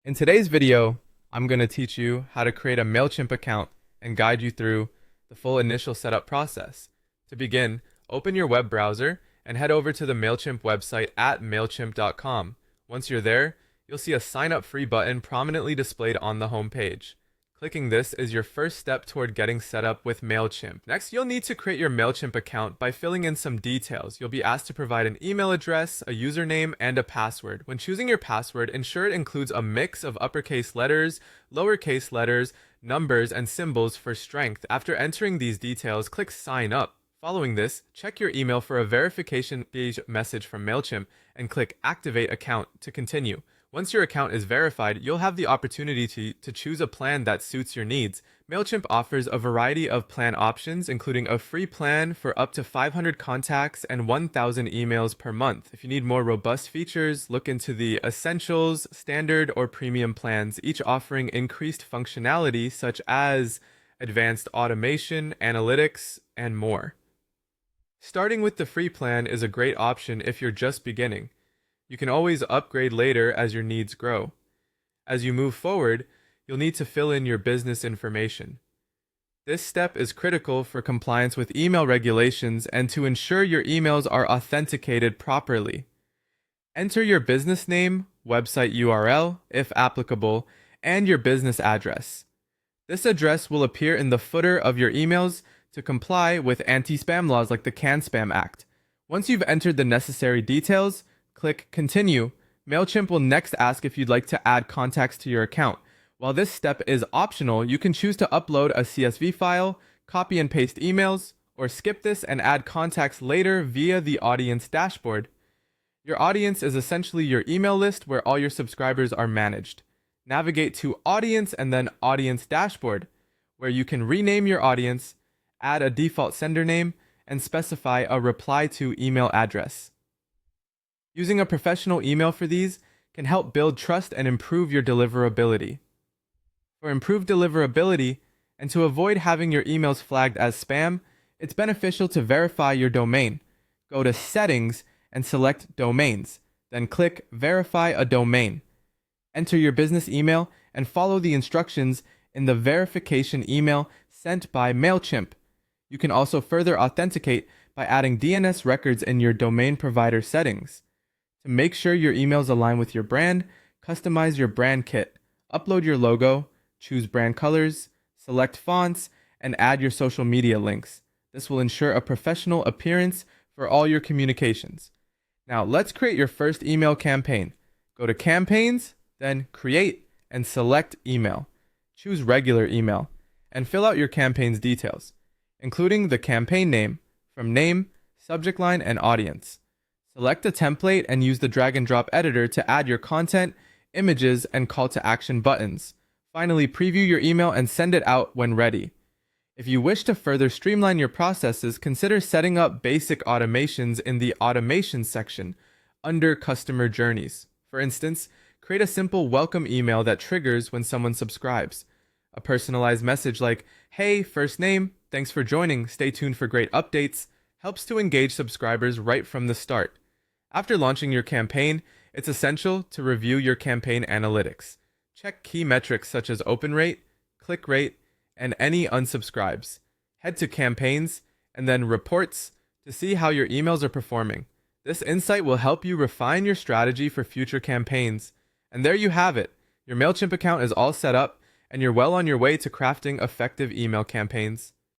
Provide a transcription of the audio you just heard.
In today's video, I'm going to teach you how to create a Mailchimp account and guide you through the full initial setup process. To begin, open your web browser and head over to the Mailchimp website at mailchimp.com. Once you're there, you'll see a sign up free button prominently displayed on the home page. Clicking this is your first step toward getting set up with Mailchimp. Next, you'll need to create your Mailchimp account by filling in some details. You'll be asked to provide an email address, a username, and a password. When choosing your password, ensure it includes a mix of uppercase letters, lowercase letters, numbers, and symbols for strength. After entering these details, click Sign Up. Following this, check your email for a verification page message from Mailchimp and click Activate Account to continue. Once your account is verified, you'll have the opportunity to choose a plan that suits your needs. Mailchimp offers a variety of plan options, including a free plan for up to 500 contacts and 1,000 emails per month. If you need more robust features, look into the Essentials, Standard, or Premium plans, each offering increased functionality such as advanced automation, analytics, and more. Starting with the free plan is a great option if you're just beginning. You can always upgrade later as your needs grow. As you move forward, you'll need to fill in your business information. This step is critical for compliance with email regulations and to ensure your emails are authenticated properly. Enter your business name, website URL, if applicable, and your business address. This address will appear in the footer of your emails to comply with anti-spam laws like the CAN-SPAM Act. Once you've entered the necessary details, click Continue. Mailchimp will next ask if you'd like to add contacts to your account. While this step is optional, you can choose to upload a CSV file, copy and paste emails, or skip this and add contacts later via the audience dashboard. Your audience is essentially your email list where all your subscribers are managed. Navigate to Audience and then Audience Dashboard, where you can rename your audience, add a default sender name, and specify a reply to email address. Using a professional email for these can help build trust and improve your deliverability. For improved deliverability, and to avoid having your emails flagged as spam, it's beneficial to verify your domain. Go to Settings and select Domains, then click Verify a Domain. Enter your business email and follow the instructions in the verification email sent by Mailchimp. You can also further authenticate by adding DNS records in your domain provider settings. To make sure your emails align with your brand, customize your brand kit, upload your logo, choose brand colors, select fonts, and add your social media links. This will ensure a professional appearance for all your communications. Now, let's create your first email campaign. Go to Campaigns, then Create, and select Email. Choose Regular Email, and fill out your campaign's details, including the campaign name, from name, subject line, and audience. Select a template and use the drag and drop editor to add your content, images, and call to action buttons. Finally, preview your email and send it out when ready. If you wish to further streamline your processes, consider setting up basic automations in the Automation section under Customer Journeys. For instance, create a simple welcome email that triggers when someone subscribes. A personalized message like, "Hey, first name, thanks for joining, stay tuned for great updates," helps to engage subscribers right from the start. After launching your campaign, it's essential to review your campaign analytics. Check key metrics such as open rate, click rate, and any unsubscribes. Head to Campaigns and then Reports to see how your emails are performing. This insight will help you refine your strategy for future campaigns. And there you have it. Your Mailchimp account is all set up, and you're well on your way to crafting effective email campaigns.